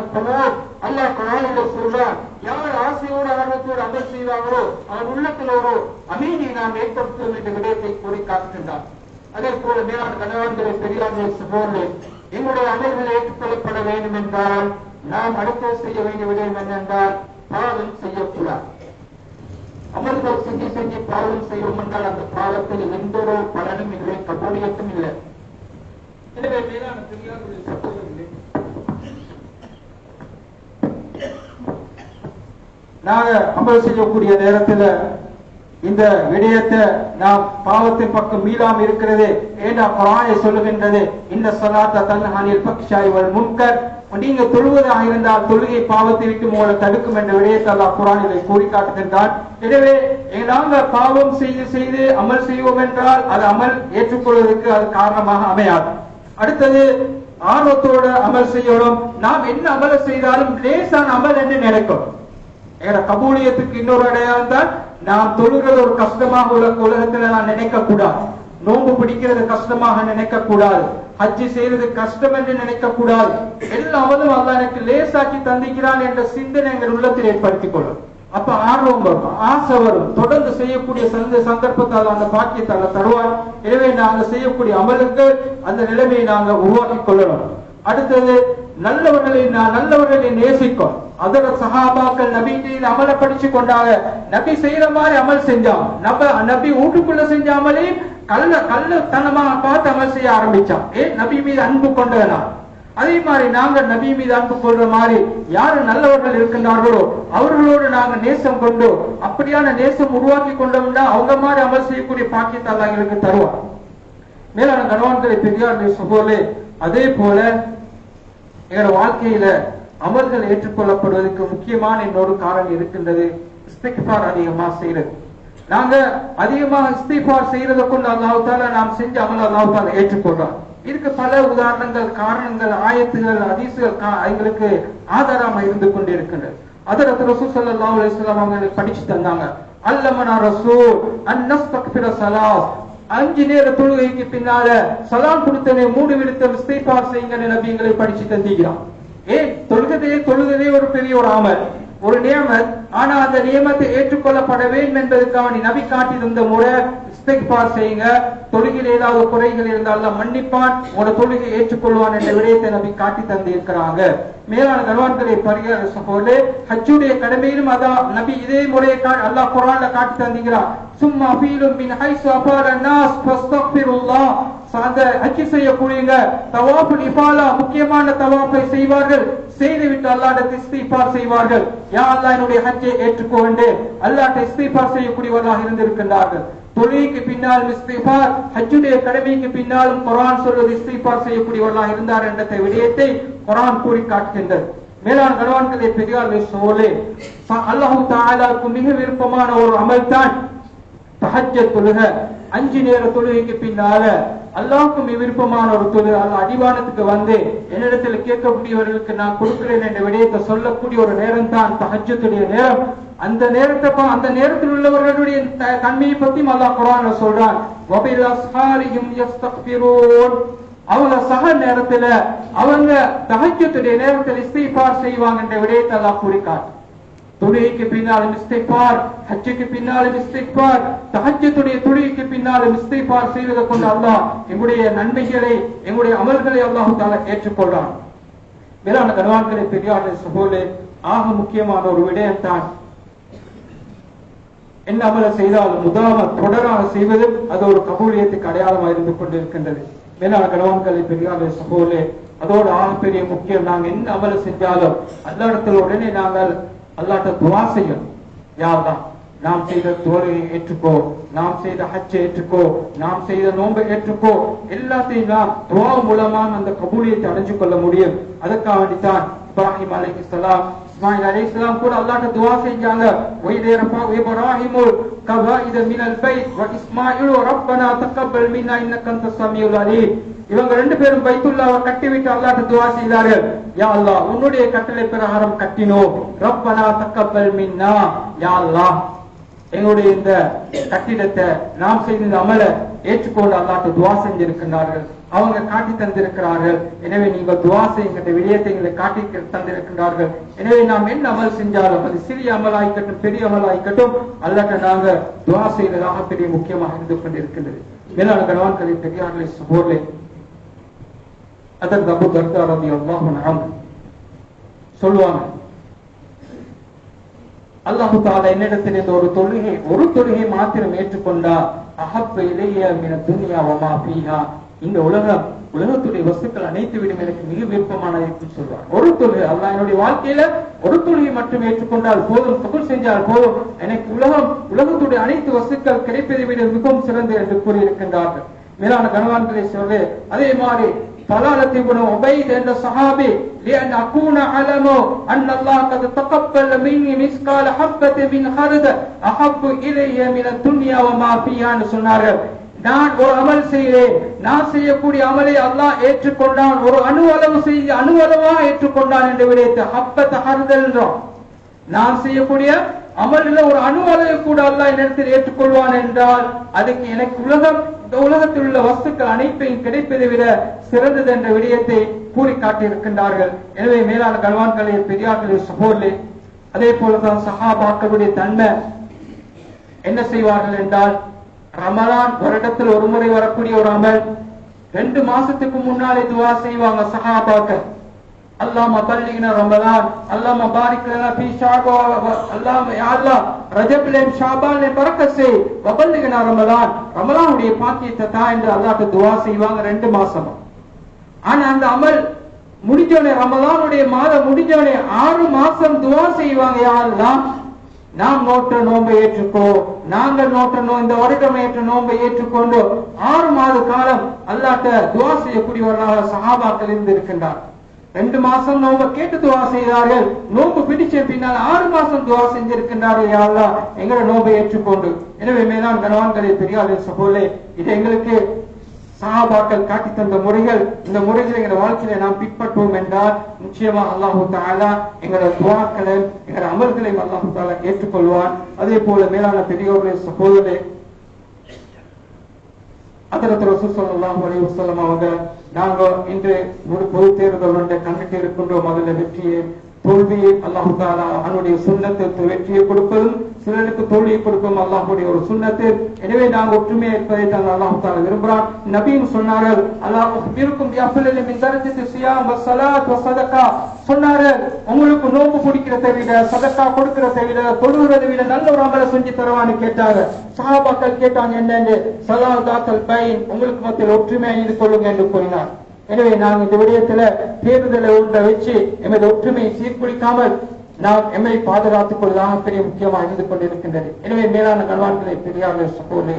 அல்லாஹ் குர்ஆனிலே சொல்றார், யார் ஆசையோடு ஆர்வத்தோடு அமல் செய்வார்களோ அவர் உள்ளத்தில் ஒரு அமைதியை நாம் ஏற்படுத்துவோம் என்ற விடயத்தை கூறி காட்டுகின்றார். அதே போல மேலான கணவான்களை, பெரியார்களே, சகோதரர்களே, எங்களுடைய அமல்கள் ஏற்றுக்கொள்ளப்பட வேண்டும் என்றால் நாம் அடுத்து செய்ய வேண்டிய விடயம் என்னென்றால் பாவம் செய்யக்கூடாது. அமல்கள் செஞ்சு பாவம் செய்வோம் என்றால் அந்த பாவத்தில் எந்த ஒரு பலனும் இல்லை, கபூலியத்தும் இல்லை. எனவே மேலான பெரியார்களே, சகோதரர்களே, நாங்க அமல் செய்யக்கூடிய நேரத்துல இந்த விடயத்தை நாம் பாவத்தின் பக்கம் மீளாம இருக்கிறது. ஏன்னா குர்ஆனை சொல்லுகின்றது, இந்த ஸலாத்த தன்ஹா அனில் ஃபஹ்ஷாஇ வல் முன்கர், நீங்க தொழுவதாக இருந்தால் தொழுகை பாவத்தை விட்டு உங்களை தடுக்கும் என்ற விடயத்தை அல்லாஹ் குர்ஆனிலே கூறி காட்டுகின்றான். எனவே நாங்க பாவம் செய்து அமல் செய்வோம் என்றால் அது அமல் ஏற்றுக்கொள்வதற்கு அது காரணமாக அமையாது. அடுத்தது ஆர்வத்தோட அமல் செய்யணும். நாம் என்ன அமலை செய்தாலும் லேசான அமல் என்று நினைக்கும். எங்களோட கபூலியத்துக்கு இன்னொரு அடையாளம் தான் நாம் தொழுகிறது ஒரு கஷ்டமாக உலகத்துல நான் நினைக்க கூடாது, நோன்பு பிடிக்கிறது கஷ்டமாக நினைக்க கூடாது, ஹஜ்ஜி செய்யறது கஷ்டம் என்று நினைக்க கூடாது. எல்லாவதும் அல்லாஹ் எனக்கு லேசாக்கி தந்திக்கிறான் என்ற சிந்தனை எங்கள் உள்ளத்தில் ஏற்படுத்திக் கொள்ளும். அப்ப ஆர்வம் வரும், ஆசை வரும், தொடர்ந்து செய்யக்கூடிய சந்தர்ப்பத்தால் அந்த பாக்கியத்தால் தருவான். எனவே நாங்கள் செய்யக்கூடிய அமலுக்கு அந்த நிலைமையை நாங்கள் உருவாக்கி கொள்ளணும். அடுத்தது நல்லவர்களை நேசிக்கும். அதோட சஹாபாக்கள் நபிக்கு அமலை படிச்சு கொண்டாங்க. நபி செய்யற மாதிரி அமல் செஞ்சான். நபி வீட்டுக்குள்ள செஞ்ச அமலே கள்ளத்தனமாக பார்த்து அமல் செய்ய ஆரம்பிச்சான். நபி மீது அன்பு கொண்டதனா. அதே மாதிரி நாங்க நபி மீது அன்பு கொள்ற மாதிரி யாரு நல்லவர்கள் இருக்கின்றார்களோ அவர்களோடு நாங்க நேசம் கொண்டு அப்படியான நேசம் உருவாக்கி கொண்டோம்னா அவங்க மாதிரி அமல் செய்யக்கூடிய பாக்கியத்தை அல்லாஹ் எங்களுக்கு தருவார். மேலான கணவான்களை, பெரியார்களே, சகோதரர்களே, அதே போல எங்களோட வாழ்க்கையில அமல்கள் ஏற்றுக்கொள்ளப்படுவதற்கு முக்கியமான இன்னொரு காரணம் இருக்கின்றது, இஸ்திக்ஃபார் அதிகமா செய்யறது. நாங்க அதிகமாக இஸ்திக்ஃபார் செய்யறதை கொண்டு அல்லாஹ் தஆலா நாம் செஞ்ச அமல் அல்லாஹ் தஆலா ஏற்றுக்கொள்றான். இதுக்கு பல உதாரணங்கள், காரணங்கள், ஆயத்துகள், ஹதீஸ்கள் எங்களுக்கு ஆதாரமா இருந்து கொண்டிருக்கின்றது. ஹஜ்ரத் ரசூல் ஸல்லல்லாஹு அலைஹி வஸல்லம் அவங்களுக்கு படிச்சு தந்தாங்க, அல்லமனா ரசூல் அன் நஸ்தக்ஃபிர ஸலாத், 5 நேர தொழுகைக்கு பின்னால சலாம் கொடுத்தனே 3 விடுத்தல் இஸ்திக்ஃபார் செய்யுங்கன்னு நபி எங்களை படிச்சு தந்திக்கிறான். தொழுகதே ஒரு பெரிய ஒரு அமல், ஒரு நியமத். ஆனா அந்த நியமத்தை ஏற்றுக்கொள்ளப்பட வேண்டும் என்பதற்காக நபி காட்டி தந்த முறை இஸ்திக்ஃபார் செய்யுங்க. தொழுகையில் ஏதாவது குறைகள் இருந்தாலும் மன்னிப்பான், உங்களோட தொழுகை ஏற்றுக்கொள்வான் என்ற விடயத்தை நபி காட்டி தந்து இருக்கிறாங்க. மேலான கணவான்களை, பெரியார்களே, சகோதரர்களே, ஹஜ்ஜுடைய கடமையிலும் அதான் நபி இதே முறையை அல்லாஹ் குர்ஆன்ல காட்டி தந்திக்கிறார். சும்மா ஃபீலும் மின் ஹைஸு அஃபால நாஸ் ஃபஸ்தக்ஃபிருல்லாஹ், அந்த ஹஜ் செய்யக்கூடியங்க தவாஃபுல் இஃபாலா முக்கியமான தவாஃபை செய்வார்கள், செய்துவிட்டு அல்லாஹ்விடம் இஸ்திக்ஃபார் செய்வார்கள். யா அல்லாஹ் என்னுடைய ஹஜ்ஜை ஏற்றுக்கொண்டு அல்லாஹ்விடம் இஸ்திக்ஃபார் செய்யக்கூடியவர்களாக இருந்திருக்கின்றார்கள். தொழுகைக்கு பின்னால் இஸ்திக்ஃபார், ஹஜ்ஜுடைய கடமைக்கு பின்னாலும் குர்ஆன் சொல்வது இஸ்திக்ஃபார் செய்யக்கூடியவர்களாக இருந்தார் என்ற விடயத்தை குர்ஆன் கூறி காட்டுகின்றது. மேலான கணவான்களே, பெரியார்களே, சகோதரர்களே, அல்லாஹ் தஆலாவுக்கு மிக விருப்பமான ஒரு அமல் தான் தஹஜ்ஜத் தொழுகை. 5 நேர தொழுகைக்கு பின்னால அல்லாஹ்வுக்கு விருப்பமான ஒரு தொழுகை. அல்லாஹ் அடிவானத்துக்கு வந்து என்னிடத்தில் கேட்கக்கூடியவர்களுக்கு நான் கொடுக்கிறேன் என்ற விடயத்தை சொல்லக்கூடிய ஒரு நேரம் தான் தஹஜ்ஜுடைய நேரம். அந்த நேரத்தில் உள்ளவர்களுடைய தன்மையை பத்தியும் அல்லாஹ் குர்ஆன்ல சொல்றான், வபில் அஸ்ஹாரிஹிம் யஸ்தக்ஃபிரூன், அவங்க சஹ நேரத்துல அவங்க தஹஜ்ஜுடைய நேரத்தில் இஸ்திக்ஃபார் செய்வாங்க என்ற விடயத்தை அல்லாஹ் கூறினார். தொழுகைக்கு பின்னாலும் இஸ்திக்ஃபார், ஹஜ்ஜுக்கு பின்னாலும் இஸ்திக்ஃபார், தஹஜ்ஜுடைய தொழுகைக்கு பின்னாலும் இஸ்திக்ஃபார் செய்வதை கொண்டு அல்லாஹ் எங்களுடைய நன்மைகளை, எங்களுடைய அமல்களை அல்லாஹ் தஆலா ஏற்றுக்கொள்றான். மேலான கணவான்களே, பெரியார்களே, சகோதரர்களே, ஆக முக்கியமான ஒரு விடயம் தான் என்ன அமலை செய்தாலும் தொடராக செய்வது அது ஒரு கபூலியத்துக்கு அடையாளமாக இருந்து கொண்டிருக்கின்றது. மேலான கணவான்களே, பெரியார்களே, சகோதரர்களே, அதோட ஆகப்பெரிய முக்கியம், நாங்க என்ன அமலை செஞ்சாலும் அல்லாஹ்விடத்தில் உடனே நாங்கள் அல்லாஹ்ட்ட துஆ செய்யணும். யா அல்லாஹ் நாம் செய்த தொழுகையை ஏற்றுக்கோ, நாம் செய்த ஹஜ்ஜை ஏற்றுக்கோ, நாம் செய்த நோன்பை ஏற்றுக்கோ, எல்லாத்தையும் நாம் துஆ மூலமாக அந்த கபூலியத்தை அடைஞ்சு கொள்ள முடியும். அதுக்காக வேண்டித்தான் இப்ராஹிம் அலைஹிஸ்ஸலாம், இஸ்மாயில் அலைஹிஸ்ஸலாம் கூட அல்லாஹ்ட்ட துஆ செஞ்சாங்க. வைதே ரஃபா இப்ராஹிமு கவாயித மினல் பைத் வ இஸ்மாயிலு ரப்பனா தக்கபல் மின்னா இன்னக அன்தஸ் ஸமீஉல் அலீம். இவங்க ரெண்டு பேரும் பைத்துல்லாஹ்வை கட்டிவிட்டு அல்லாஹ்ட்ட துஆ செய்தார்கள். யா அல்லாஹ், உன்னுடைய கட்டளை பிரகாரம் கட்டினோம். ரப்பனா தக்கபல் மின்னா, யா அல்லாஹ் எங்களுடைய இந்த கட்டிடத்தை நாம் செய்த இந்த அமலை ஏற்றுக்கொண்டு அல்லாஹ்ட்ட துஆ செஞ்சிருக்கிறார்கள், அவங்க காட்டி தந்திருக்கிறார்கள். எனவே நீங்கள் துஆ செய்கின்ற விடயத்தை எங்களை காட்டி தந்திருக்கிறார்கள். எனவே நாம் என்ன அமல் செஞ்சாலும் அது சிறிய அமலாய்க்கட்டும் பெரிய அமலாய்க்கட்டும் அல்லாஹ்ட்ட நாங்க துஆ செய்வதாக பெரிய முக்கியமாக இருந்து கொண்டிருக்கின்றது. மேலான கணவான்களை, பெரியார்களே, சகோதரர்களே, அதற்கு அபூ தர்தா ரலியல்லாஹு அன்ஹு சொல்லுவாங்க, அல்லாஹு தஆலா என்னிடத்தில் இந்த ஒரு தொழுகை மாத்திரம் ஏற்றுக்கொண்டா அஹப்ப இலைய மின துன்யா வ மா ஃபீஹா, இந்த உலகத்துடைய வஸ்துக்கள் அனைத்து விடும் எனக்கு மிக விருப்பமானது என்று சொல்வார். ஒரு தொழுகை, அல்லாஹ் என்னுடைய வாழ்க்கையில ஒரு தொழுகை மட்டும் ஏற்றுக்கொண்டால் போதும், கபூல் செஞ்சால் போதும், எனக்கு உலகத்துடைய அனைத்து வஸ்துக்கள் கிடைப்பதை விட மிகவும் சிறந்து என்று கூறியிருக்கின்றார்கள். மேலான கணவான்களை சொல்லு. அதே மாதிரி طلالة بن عبيد என்ற சஹாபி لأن أكون أعلم أن الله قد تقبل مني مثقال حبة من خردل أحب إلي من الدنيا وما فيها சொன்னார்கள். நான் ஒரு அமல் செய்கிறேன், நான் செய்யக்கூடிய அமலை அல்லாஹ் ஏற்றுக்கொண்டான், ஒரு அணுவளவா ஏற்றுக்கொண்டான் என்று விடைத்து ஹப்பத் ஹர்தல் என்றோம். நான் செய்யக்கூடிய அமலில் ஒரு அணுவளவை கூட அல்லாஹ் என்னிடத்தில் ஏற்றுக்கொள்வான் என்றால் அதுக்கு எனக்கு இந்த உலகத்தில் உள்ள வஸ்துக்கள் அனைத்தையும் கிடைப்பதை விட சிறந்தது என்ற விடயத்தை கூறி காட்டியிருக்கின்றார்கள். எனவே மேலான கல்வான்களே, பெரியார்களே, சகோதரர்களே, அதே போலதான் சஹாபாக்களுடைய தன்மை என்ன செய்வார்கள் என்றால், ரமலான் வருடத்தில் ஒரு முறை வரக்கூடிய ஒரு அமல், 2 மாசத்துக்கு முன்னாலே துஆ செய்வாங்க சஹாபாக்கள். அல்லாஹ்ம பல்லிக்னா ரமலான், அல்லாஹ்ம பாரிக் லனா ஃபீ ஷஅபான், அல்லாஹ்ம யா அல்லாஹ் ரஜப்லையும் ஷாபான்லையும் பரக்கத் செய், வபல்லிக்னா ரமலான், ரமலானுடைய பாக்கியத்தை தா என்று அல்லாஹ்ட்ட துஆ செய்வாங்க 2 மாசமா. ஆனா அந்த அமல் முடிஞ்சோனே, ரமலானுடைய மாதம் முடிஞ்சோனே 6 மாசம் துஆ செய்வாங்க, யா அல்லாஹ் நாம் நோட்ட நோன்பை ஏற்றுக்கோ, நாங்கள் நோட்ட இந்த வருடம் ஏற்ற நோன்பை ஏற்றுக்கொண்டு 6 மாத காலம் அல்லாஹ்ட்ட துஆ செய்யக்கூடியவர்களாக சஹாபாக்கள் இருந்து இருக்கின்றார். 2 மாசம் நோன்பை கேட்டு துஆ செய்தார்கள், நோன்பு பிடிச்ச பின்னால் 6 மாசம் துஆ செஞ்சிருக்கின்றார்கள், யா அல்லாஹ் எங்களை நோன்பை ஏற்றுக்கொண்டு. எனவே மேலான கணவான்களே, பெரியார்களே, சகோதரர்களே, இது எங்களுக்கு சஹாபாக்கள் காட்டி தந்த முறைகள். இந்த முறைகளை எங்கள் வாழ்க்கையில நாம் பின்பற்றுவோம் என்றால் நிச்சயமா அல்லாஹு தஆலா எங்களோட துஆக்களை, எங்களோட அமல்களையும் அல்லாஹு தஆலா ஏற்றுக்கொள்வான். அதே போல மேலான பெரியோர்களே, சகோதரர்களே, ஹஜ்ரத் ரசூல் ஸல்லல்லாஹு அலைஹி வஸல்லம் அவங்க, நாங்க இன்று ஒரு பொது தேர்தலுடைய கண்டுட்டு இருக்கின்றோம். அதுல வெற்றியை தோல்வியை அல்லாஹு தஆலா அவனுடைய சுன்னத்தை வெற்றியை கொடுப்பதும் சிலருக்கு தோல்வியை கொடுப்பதும் அல்லாஹ்வுடைய ஒரு சுன்னத்து. எனவே நாங்கள் ஒற்றுமையை இருப்பதை தான் அல்லாஹு தஆலா விரும்புகிறான். நபியும் சொன்னார்கள், அல்லாஹ் உக்பிருக்கும் பிஅஃலலி மின் தரஜத்தி ஸியாம் வஸ்ஸலாத் வஸதகா, சொன்னார்கள் உங்களுக்கு நோன்பு பிடிக்கிறதை விட, சதக்கா கொடுக்கிறதை விட, தொழுகிறதை விட நல்ல ஒரு அமலை செஞ்சு தருவான்னு கேட்டாங்க. சஹாபாக்கள் கேட்டாங்க, என்னன்னு? ஸலாத்துல் பைன், உங்களுக்கு மத்தியில் ஒற்றுமையை இருந்து கொள்ளுங்க என்று கூறினார். எனவே நாங்கள் இந்த விடயத்துல தேர்தலை ஒன்றை வச்சு எமது ஒற்றுமையை சீர்குலைக்காமல் நாம் எம்மை பாதுகாத்துக் கொள்வதாக பெரிய முக்கியமாக இருந்து கொண்டிருக்கின்றது. எனவே மேலான கல்வான்களை, பெரியார்களே, சகோதரர்களே,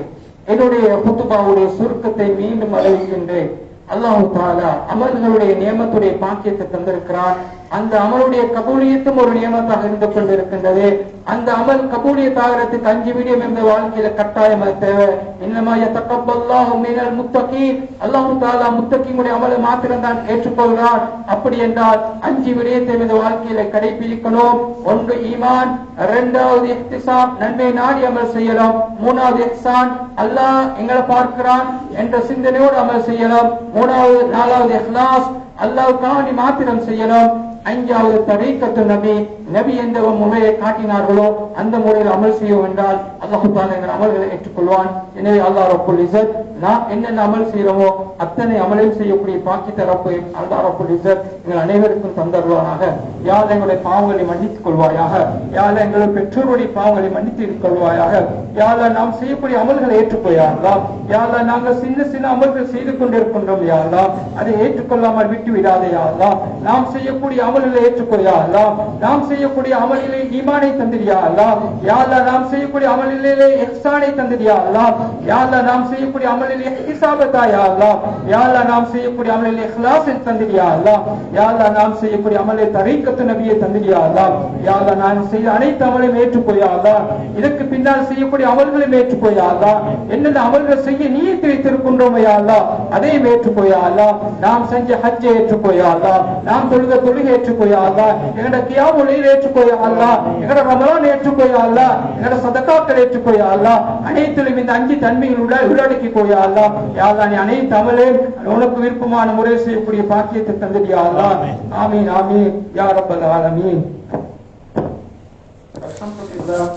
என்னுடைய குத்துபாவுடைய சுருக்கத்தை மீண்டும் அறிவிக்கின்றேன். அல்லாஹு தஆலா அமல்களுடைய நியமத்துடைய பாக்கியத்தை தந்திருக்கிறான். அந்த அமலுடைய கபூலியத்தும் ஒரு நியமத்தாக இருந்து கொண்டிருக்கின்றது. அந்த அமல் கபூலியத்தாகிறதுக்கு 5 விடயம் என்ற வாழ்க்கையில கட்டாயம் தேவை. இன்னமா யதகப்பல்லாஹு மினல் முத்தகீன், அல்லாஹு தஆலா முத்தகீனுடைய அமலை மாத்திரம் தான் ஏற்றுக்கொள்கிறான். அப்படி என்றால் 5 விடயத்தை இந்த வாழ்க்கையில கடைபிடிக்கணும். 1 ஈமான், 2வது இஹ்திசாப், நன்மை நாடி அமல் செய்யலாம். 3வது இஹ்சான், அல்லாஹ் எங்களை பார்க்கிறான் என்ற சிந்தனையோடு அமல் செய்யலாம். 4வது இஹ்லாஸ், அல்லாஹ்வுக்காக மாத்திரம் செய்யலாம். 5வது தரீக்கத்து நபி, நபி எந்த முறையை காட்டினார்களோ அந்த முறையில் அமல் செய்யும் என்றால் அல்லாஹ் தஆலா எங்கள் அமல்களை ஏற்றுக்கொள்வான். எனவே அல்லாஹ் ரப்புல் இஸ்ஸத் நாம் என்னென்ன அமல் செய்கிறோமோ அத்தனை அமலையும் செய்யக்கூடிய பாக்கியத்தை அல்லாஹ் ரப்புல் இஸ்ஸத் எங்கள் அனைவருக்கும் தந்தருவானாக. யா அல்லாஹ் எங்களுடைய பாவங்களை மன்னித்துக் கொள்வாயாக. யா அல்லாஹ் எங்களுடைய பெற்றோருடைய பாவங்களை மன்னித்து கொள்வாயாக. யா அல்லாஹ் நாம் செய்யக்கூடிய அமல்களை ஏற்றுக்கொள்ளாயா. யா அல்லாஹ் நாங்கள் சின்ன சின்ன அமல்கள் செய்து கொண்டிருக்கின்றோம். யா அல்லாஹ் அதை ஏற்றுக்கொள்ளாமல் விட்டு விடாதே. யா அல்லாஹ் நாம் செய்யக்கூடிய அமலிலே ஏற்றுக்கொயா அல்லா. நாம் செய்யக்கூடிய அமலிலே ஈமானை தந்திரியா அல்லா. யா அல்லாஹ் நாம் செய்யக்கூடிய அமலிலே இஹ்சானை தந்திரியா அல்லா. யா அல்லாஹ் நாம் செய்யக்கூடிய அமலிலே இஹ்திசாபத்தா யா அல்லாஹ். யா அல்லாஹ் நாம் செய்யக்கூடிய அமலிலே இஹ்லாஸை தந்திரியா அல்லாஹ். யா அல்லாஹ் நாம் செய்யக்கூடிய அமலிலே தரீக்கத்து நபியை தந்திரியா அல்லாஹ். யா அல்லாஹ் நாம் செய்ய அனைத்து அமலையும் ஏற்றுக்கொயா அல்லாஹ். இதற்கு பின்னால் செய்யக்கூடிய அமல்களையும் ஏற்றுக்கொயா அல்லாஹ். என்னென்ன அமல்கள் செய்ய நீயத்து வைத்திருக்கின்றோம் யா அல்லாஹ், அதையும் ஏற்றுக்கொயா அல்லாஹ். நாம் செஞ்ச ஹஜ்ஜை ஏற்றுக்கொயா அல்லாஹ். நாம் தொழுகை ஏற்றுக்கொயா அல்லாஹ். எங்கட கியாமுல் லைல் ஏற்றுக்கொயா அல்லாஹ். எங்கட ரமலான் ஏற்றுக்கொயா அல்லாஹ். எங்கட சதகாக்கள் ஏற்றுக்கொயா அல்லாஹ். அனைத்திலும் இந்த 5 தன்மைகள் உள்ளடக்கி கொயா அல்லாஹ். யா அல்லாஹ் நீ அனைத்து அமலையும் உனக்கு விருப்பமான முறையில் செய்யக்கூடிய பாக்கியத்தை தந்திரியா அல்லாஹ். ஆமீன் ஆமீன் யா ரப்பல் ஆலமீன். அல்ஹம்துலில்லாஹ்.